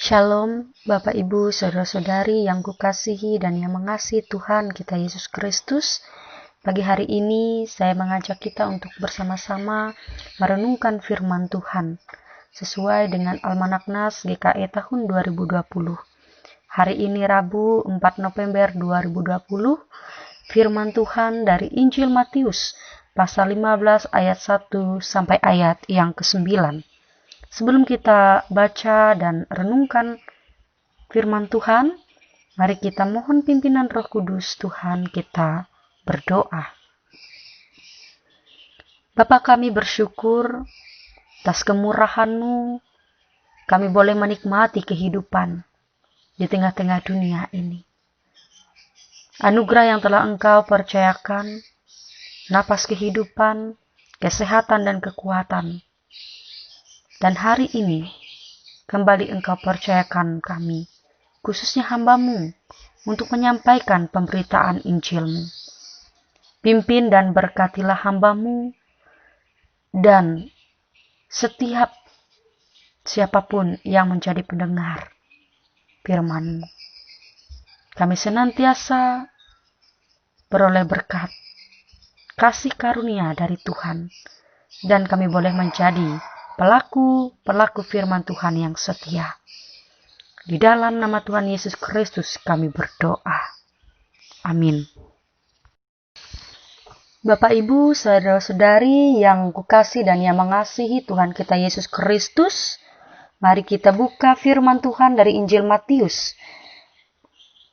Shalom, Bapak Ibu, Saudara-saudari yang kukasihi dan yang mengasihi Tuhan kita Yesus Kristus. Pagi hari ini saya mengajak kita untuk bersama-sama merenungkan firman Tuhan sesuai dengan Almanak Nas GKI tahun 2020. Hari ini Rabu 4 November 2020, firman Tuhan dari Injil Matius pasal 15 ayat 1 sampai ayat yang ke-9. Sebelum kita baca dan renungkan firman Tuhan, mari kita mohon pimpinan Roh Kudus Tuhan, kita berdoa. Bapa, kami bersyukur atas kemurahan-Mu, kami boleh menikmati kehidupan di tengah-tengah dunia ini. Anugerah yang telah Engkau percayakan, napas kehidupan, kesehatan dan kekuatan. Dan hari ini, kembali Engkau percayakan kami, khususnya hamba-Mu, untuk menyampaikan pemberitaan Injil-Mu. Pimpin dan berkatilah hamba-Mu, dan setiap siapapun yang menjadi pendengar firman-Mu. Kami senantiasa beroleh berkat, kasih karunia dari Tuhan, dan kami boleh menjadi pelaku firman Tuhan yang setia. Di dalam nama Tuhan Yesus Kristus kami berdoa. Amin. Bapak, Ibu, saudara-saudari yang kukasih dan yang mengasihi Tuhan kita Yesus Kristus, mari kita buka firman Tuhan dari Injil Matius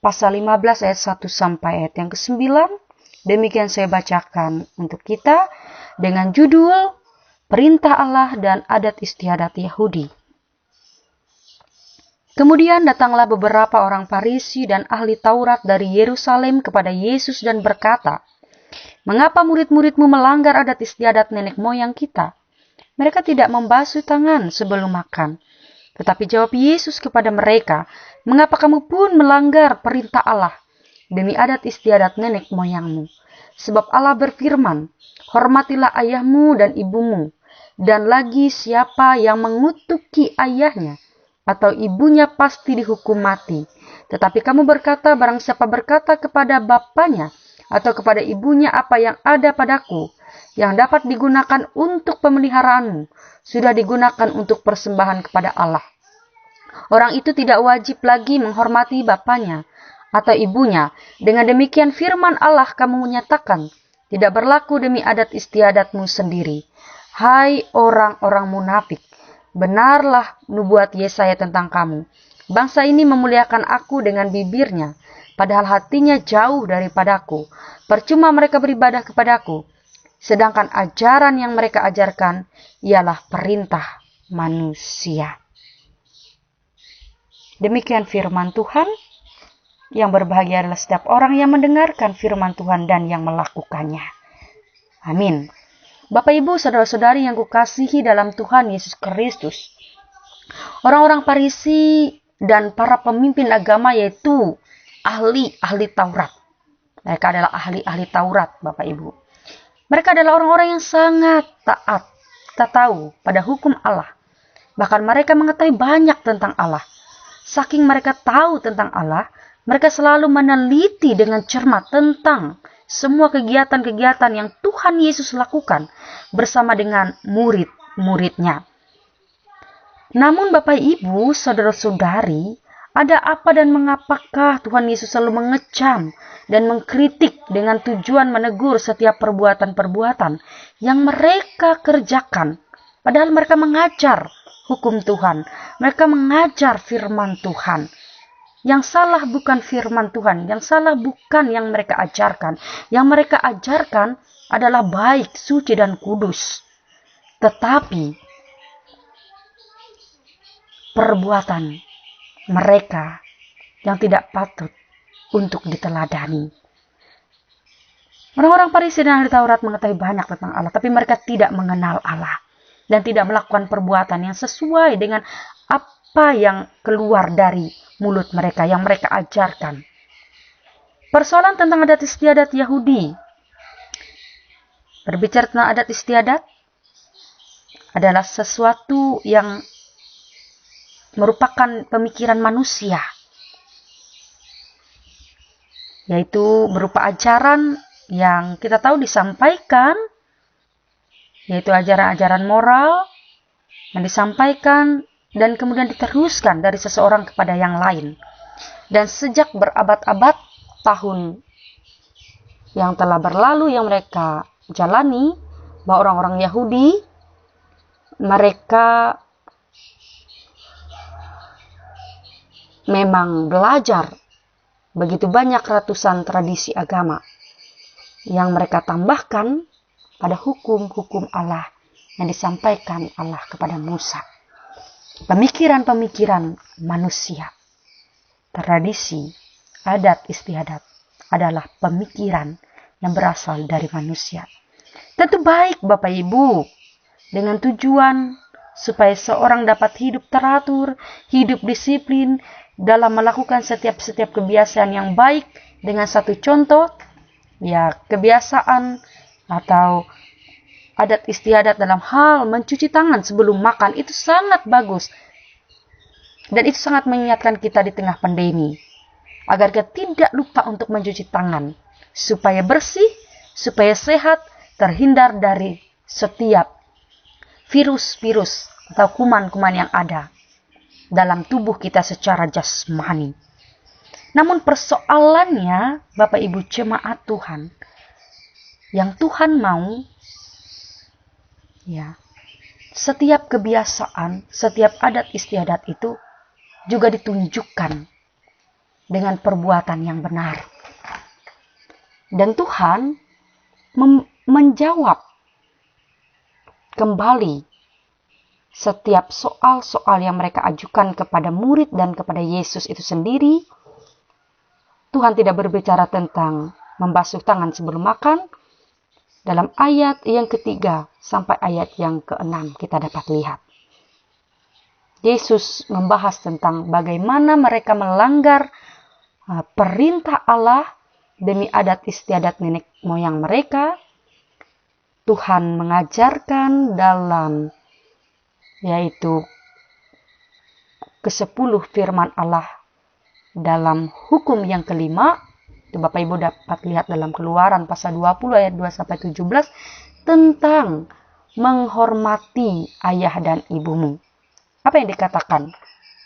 pasal 15 ayat 1 sampai ayat yang ke-9. Demikian saya bacakan untuk kita dengan judul Perintah Allah dan Adat Istiadat Yahudi. Kemudian datanglah beberapa orang Farisi dan ahli Taurat dari Yerusalem kepada Yesus dan berkata, "Mengapa murid-murid-Mu melanggar adat istiadat nenek moyang kita? Mereka tidak membasuh tangan sebelum makan." Tetapi jawab Yesus kepada mereka, "Mengapa kamu pun melanggar perintah Allah demi adat istiadat nenek moyangmu? Sebab Allah berfirman, hormatilah ayahmu dan ibumu, dan lagi siapa yang mengutuki ayahnya atau ibunya pasti dihukum mati. Tetapi kamu berkata, barang siapa berkata kepada bapanya atau kepada ibunya, apa yang ada padaku, yang dapat digunakan untuk pemeliharaanmu, sudah digunakan untuk persembahan kepada Allah. Orang itu tidak wajib lagi menghormati bapanya atau ibunya. Dengan demikian firman Allah kamu menyatakan, tidak berlaku demi adat istiadatmu sendiri. Hai orang-orang munafik, benarlah nubuat Yesaya tentang kamu. Bangsa ini memuliakan aku dengan bibirnya, padahal hatinya jauh daripadaku. Percuma mereka beribadah kepadaku, sedangkan ajaran yang mereka ajarkan ialah perintah manusia." Demikian firman Tuhan. Yang berbahagia adalah setiap orang yang mendengarkan firman Tuhan dan yang melakukannya. Amin. Bapak, Ibu, saudara-saudari yang kukasihi dalam Tuhan Yesus Kristus, orang-orang Farisi dan para pemimpin agama, yaitu ahli Taurat. Mereka adalah ahli Taurat, Bapak Ibu. Mereka adalah orang-orang yang sangat taat, kita tahu, pada hukum Allah. Bahkan mereka mengetahui banyak tentang Allah. Saking mereka tahu tentang Allah, mereka selalu meneliti dengan cermat tentang semua kegiatan-kegiatan yang Tuhan Yesus lakukan bersama dengan murid-muridnya. Namun Bapak, Ibu, saudara-saudari, ada apa dan mengapakah Tuhan Yesus selalu mengecam dan mengkritik dengan tujuan menegur setiap perbuatan-perbuatan yang mereka kerjakan? Padahal mereka mengajar hukum Tuhan, mereka mengajar firman Tuhan. Yang salah bukan firman Tuhan, yang salah bukan yang mereka ajarkan. Yang mereka ajarkan adalah baik, suci, dan kudus. Tetapi perbuatan mereka yang tidak patut untuk diteladani. Orang-orang Farisi dan ahli Taurat mengetahui banyak tentang Allah, tapi mereka tidak mengenal Allah dan tidak melakukan perbuatan yang sesuai dengan apa yang keluar dari mulut mereka, yang mereka ajarkan. Persoalan tentang adat istiadat Yahudi. Berbicara tentang adat istiadat adalah sesuatu yang merupakan pemikiran manusia, yaitu berupa ajaran yang kita tahu disampaikan, yaitu ajaran-ajaran moral yang disampaikan dan kemudian diteruskan dari seseorang kepada yang lain. Dan sejak berabad-abad tahun yang telah berlalu yang mereka jalani, bahwa orang-orang Yahudi, mereka memang belajar begitu banyak ratusan tradisi agama yang mereka tambahkan pada hukum-hukum Allah yang disampaikan Allah kepada Musa. Pemikiran-pemikiran manusia, tradisi, adat istiadat adalah pemikiran yang berasal dari manusia. Tentu baik Bapak Ibu, dengan tujuan supaya seorang dapat hidup teratur, hidup disiplin dalam melakukan setiap kebiasaan yang baik. Dengan satu contoh, ya kebiasaan atau adat istiadat dalam hal mencuci tangan sebelum makan, itu sangat bagus. Dan itu sangat mengingatkan kita di tengah pandemi, agar kita tidak lupa untuk mencuci tangan, supaya bersih, supaya sehat, terhindar dari setiap virus-virus atau kuman-kuman yang ada dalam tubuh kita secara jasmani. Namun persoalannya, Bapak Ibu jemaat Tuhan, yang Tuhan mau, ya, setiap kebiasaan, setiap adat istiadat itu juga ditunjukkan dengan perbuatan yang benar. Dan Tuhan menjawab kembali setiap soal-soal yang mereka ajukan kepada murid dan kepada Yesus itu sendiri. Tuhan tidak berbicara tentang membasuh tangan sebelum makan. Dalam ayat yang ketiga sampai ayat yang keenam kita dapat lihat, Yesus membahas tentang bagaimana mereka melanggar perintah Allah demi adat istiadat nenek moyang mereka. Tuhan mengajarkan dalam yaitu ke-10 firman Allah dalam hukum yang kelima. Itu Bapak Ibu dapat lihat dalam Keluaran pasal 20 ayat 2-17 tentang menghormati ayah dan ibumu. Apa yang dikatakan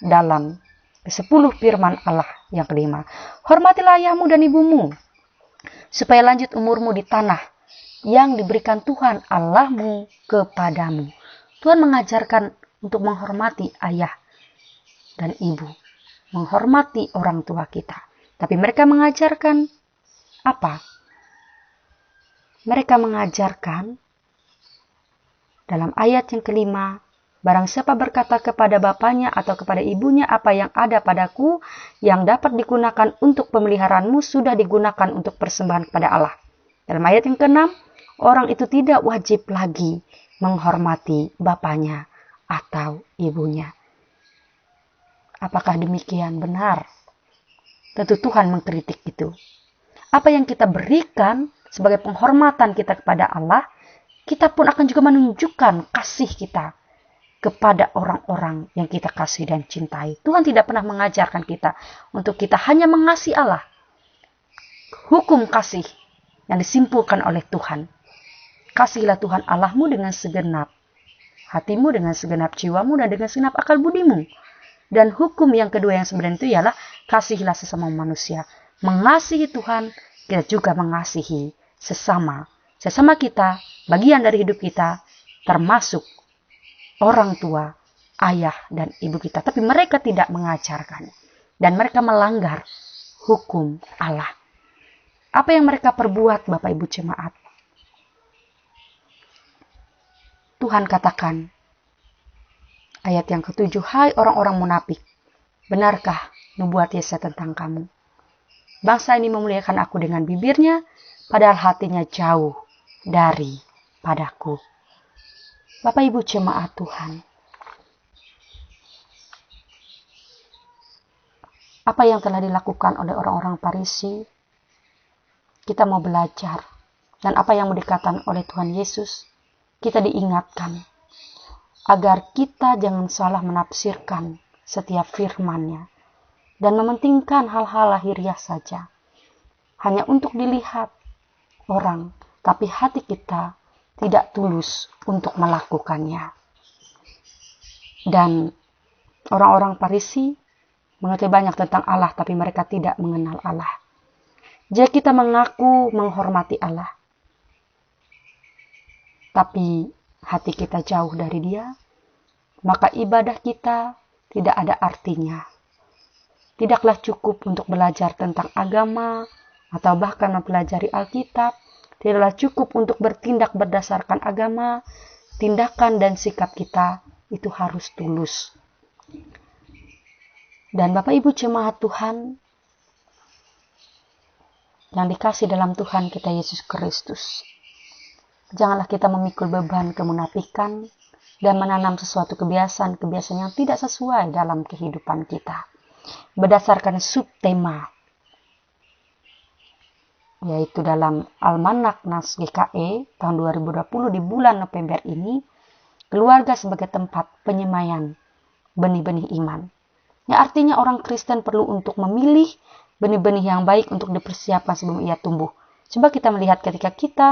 dalam ke-10 firman Allah yang kelima? Hormatilah ayahmu dan ibumu, supaya lanjut umurmu di tanah yang diberikan Tuhan Allahmu kepadamu. Tuhan mengajarkan untuk menghormati ayah dan ibu, menghormati orang tua kita. Tapi mereka mengajarkan apa? Mereka mengajarkan dalam ayat yang kelima, barang siapa berkata kepada bapaknya atau kepada ibunya, apa yang ada padaku yang dapat digunakan untuk pemeliharaanmu sudah digunakan untuk persembahan kepada Allah. Dalam ayat yang keenam, orang itu tidak wajib lagi menghormati bapaknya atau ibunya. Apakah demikian benar? Tentu Tuhan mengkritik itu. Apa yang kita berikan sebagai penghormatan kita kepada Allah, kita pun akan juga menunjukkan kasih kita kepada orang-orang yang kita kasih dan cintai. Tuhan tidak pernah mengajarkan kita untuk kita hanya mengasihi Allah. Hukum kasih yang disimpulkan oleh Tuhan. Kasihilah Tuhan Allahmu dengan segenap hatimu, dengan segenap jiwamu, dan dengan segenap akal budimu. Dan hukum yang kedua yang sebenarnya itu ialah kasihilah sesama manusia. Mengasihi Tuhan, kita juga mengasihi sesama kita, bagian dari hidup kita, termasuk orang tua, ayah dan ibu kita. Tapi mereka tidak mengajarkan, dan mereka melanggar hukum Allah. Apa yang mereka perbuat, Bapak Ibu jemaat? Tuhan katakan, ayat yang ke-7, hai orang-orang munafik, benarkah nubuat Yesaya tentang kamu? Bangsa ini memuliakan aku dengan bibirnya, padahal hatinya jauh dari padaku. Bapak Ibu jemaat Tuhan, apa yang telah dilakukan oleh orang-orang Farisi, kita mau belajar. Dan apa yang mau dikatakan oleh Tuhan Yesus, kita diingatkan agar kita jangan salah menafsirkan setiap firman-Nya dan mementingkan hal-hal lahiriah saja, hanya untuk dilihat orang, tapi hati kita tidak tulus untuk melakukannya. Dan orang-orang Farisi mengerti banyak tentang Allah, tapi mereka tidak mengenal Allah. Jika kita mengaku menghormati Allah, tapi hati kita jauh dari Dia, maka ibadah kita tidak ada artinya. Tidaklah cukup untuk belajar tentang agama atau bahkan mempelajari Alkitab. Tidaklah cukup untuk bertindak berdasarkan agama. Tindakan dan sikap kita itu harus tulus. Dan Bapak Ibu jemaat Tuhan yang dikasih dalam Tuhan kita Yesus Kristus, janganlah kita memikul beban kemunafikan dan menanam sesuatu kebiasaan-kebiasaan yang tidak sesuai dalam kehidupan kita. Berdasarkan subtema, yaitu dalam Almanak Nas GKE tahun 2020 di bulan November ini, keluarga sebagai tempat penyemaian benih-benih iman. Yang artinya orang Kristen perlu untuk memilih benih-benih yang baik untuk dipersiapkan sebelum ia tumbuh. Coba kita melihat ketika kita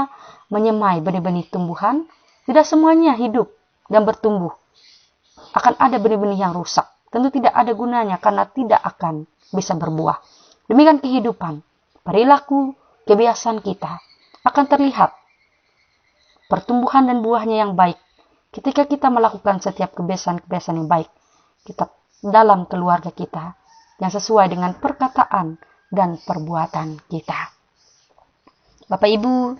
menyemai benih-benih tumbuhan, tidak semuanya hidup dan bertumbuh. Akan ada benih-benih yang rusak. Tentu tidak ada gunanya karena tidak akan bisa berbuah. Demikian kehidupan, perilaku, kebiasaan kita akan terlihat pertumbuhan dan buahnya yang baik ketika kita melakukan setiap kebiasaan-kebiasaan yang baik kita dalam keluarga kita yang sesuai dengan perkataan dan perbuatan kita. Bapak Ibu,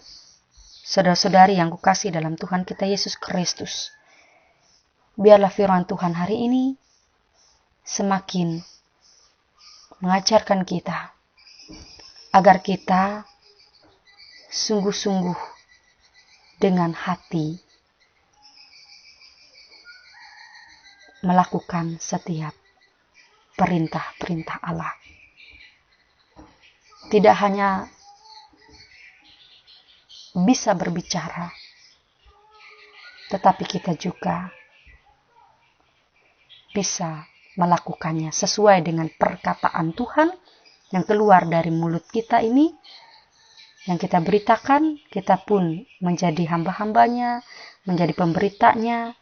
saudara-saudari yang kukasihi dalam Tuhan kita Yesus Kristus, biarlah firman Tuhan hari ini semakin mengajarkan kita agar kita sungguh-sungguh dengan hati melakukan setiap perintah-perintah Allah. Tidak hanya bisa berbicara, tetapi kita juga bisa melakukannya sesuai dengan perkataan Tuhan yang keluar dari mulut kita ini, yang kita beritakan. Kita pun menjadi hamba-hambanya, menjadi pemberitanya,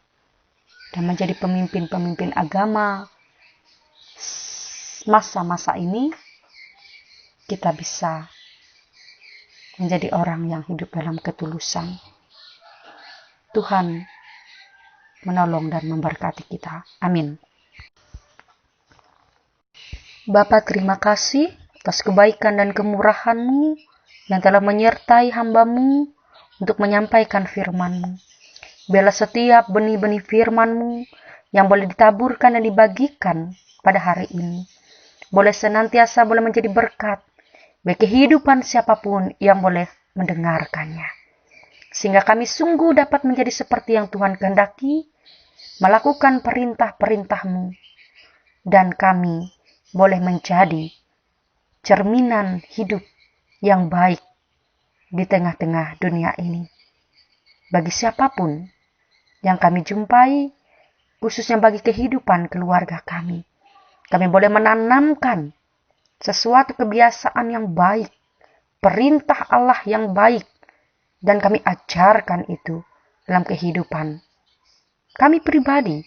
dan menjadi pemimpin-pemimpin agama. Masa-masa ini kita bisa menjadi orang yang hidup dalam ketulusan. Tuhan menolong dan memberkati kita. Amin. Bapa, terima kasih atas kebaikan dan kemurahan-Mu yang telah menyertai hamba-Mu untuk menyampaikan firman-Mu. Biarlah setiap benih-benih firman-Mu yang boleh ditaburkan dan dibagikan pada hari ini boleh senantiasa boleh menjadi berkat bagi kehidupan siapapun yang boleh mendengarkannya. Sehingga kami sungguh dapat menjadi seperti yang Tuhan kehendaki, melakukan perintah-perintah-Mu, dan kami boleh menjadi cerminan hidup yang baik di tengah-tengah dunia ini. Bagi siapapun yang kami jumpai, khususnya bagi kehidupan keluarga kami boleh menanamkan sesuatu kebiasaan yang baik, perintah Allah yang baik, dan kami ajarkan itu dalam kehidupan kami pribadi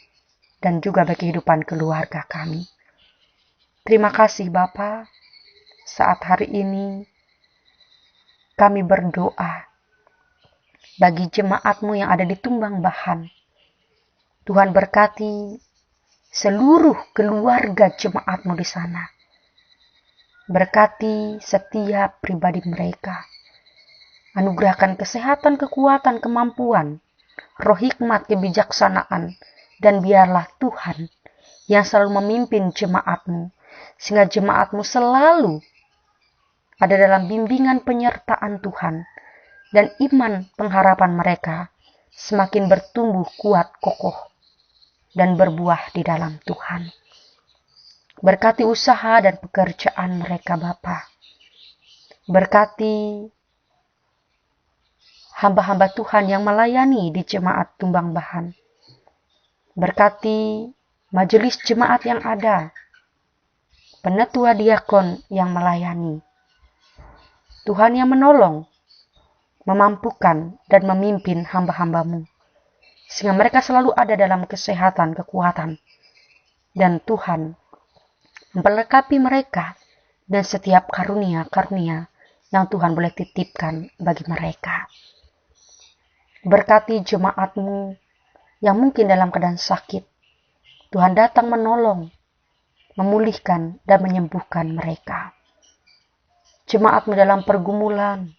dan juga bagi kehidupan keluarga kami. Terima kasih Bapa, saat hari ini kami berdoa bagi jemaat-Mu yang ada di Tumbang Bahan. Tuhan berkati seluruh keluarga jemaat-Mu di sana. Berkati setiap pribadi mereka. Anugerahkan kesehatan, kekuatan, kemampuan, roh hikmat, kebijaksanaan, dan biarlah Tuhan yang selalu memimpin jemaat-Mu, sehingga jemaat-Mu selalu ada dalam bimbingan penyertaan Tuhan, dan iman pengharapan mereka semakin bertumbuh kuat, kokoh, dan berbuah di dalam Tuhan. Berkati usaha dan pekerjaan mereka Bapa. Berkati hamba-hamba Tuhan yang melayani di jemaat Tumbang Bahan. Berkati majelis jemaat yang ada, penetua diakon yang melayani. Tuhan yang menolong, memampukan dan memimpin hamba-hamba-Mu, sehingga mereka selalu ada dalam kesehatan, kekuatan, dan Tuhan memperlengkapi mereka dan setiap karunia-karunia yang Tuhan boleh titipkan bagi mereka. Berkati jemaat-Mu yang mungkin dalam keadaan sakit, Tuhan datang menolong, memulihkan dan menyembuhkan mereka. Jemaat-Mu dalam pergumulan,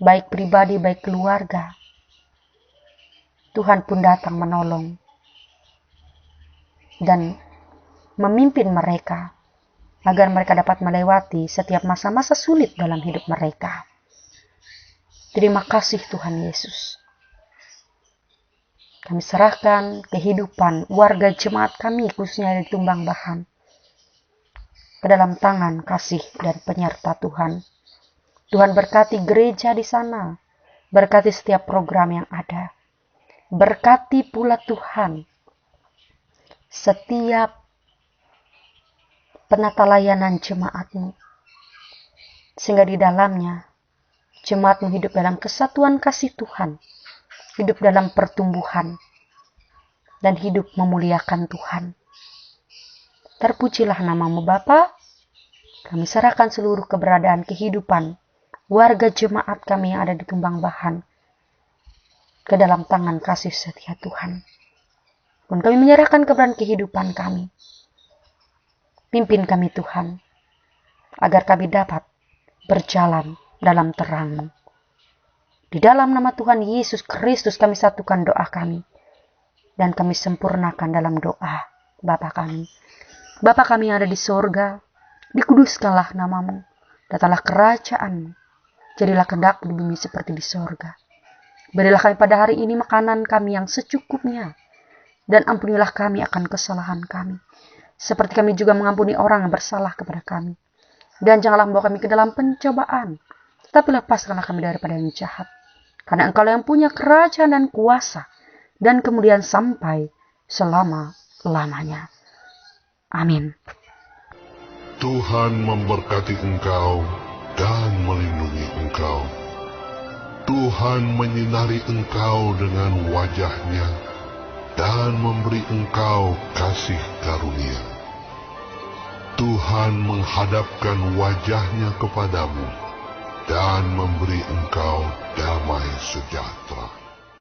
baik pribadi, baik keluarga, Tuhan pun datang menolong dan memimpin mereka agar mereka dapat melewati setiap masa-masa sulit dalam hidup mereka. Terima kasih Tuhan Yesus. Kami serahkan kehidupan warga jemaat kami khususnya di Tumbang Bahan ke dalam tangan kasih dan penyerta Tuhan. Tuhan berkati gereja di sana, berkati setiap program yang ada. Berkati pula Tuhan setiap penata layanan jemaat-Mu, sehingga di dalamnya jemaat-Mu hidup dalam kesatuan kasih Tuhan, hidup dalam pertumbuhan, dan hidup memuliakan Tuhan. Terpujilah nama-Mu Bapa. Kami serahkan seluruh keberadaan kehidupan warga jemaat kami yang ada di Tumbang Bahan ke dalam tangan kasih setia Tuhan. Dan kami menyerahkan keberadaan kehidupan kami. Pimpin kami Tuhan, agar kami dapat berjalan dalam terang-Mu. Di dalam nama Tuhan Yesus Kristus kami satukan doa kami, dan kami sempurnakan dalam doa Bapa kami. Bapa kami yang ada di sorga, dikuduskanlah nama-Mu, datanglah kerajaan-Mu, jadilah kehendak di bumi seperti di sorga. Berilah kami pada hari ini makanan kami yang secukupnya, dan ampunilah kami akan kesalahan kami, seperti kami juga mengampuni orang yang bersalah kepada kami. Dan janganlah membawa kami ke dalam pencobaan, tetapi lepaskanlah kami daripada yang jahat. Karena Engkau yang punya kerajaan dan kuasa, dan kemudian sampai selama-lamanya. Amin. Tuhan memberkati engkau dan melindungi engkau. Tuhan menyinari engkau dengan wajah-Nya dan memberi engkau kasih karunia. Tuhan menghadapkan wajah-Nya kepadamu dan memberi engkau damai sejahtera.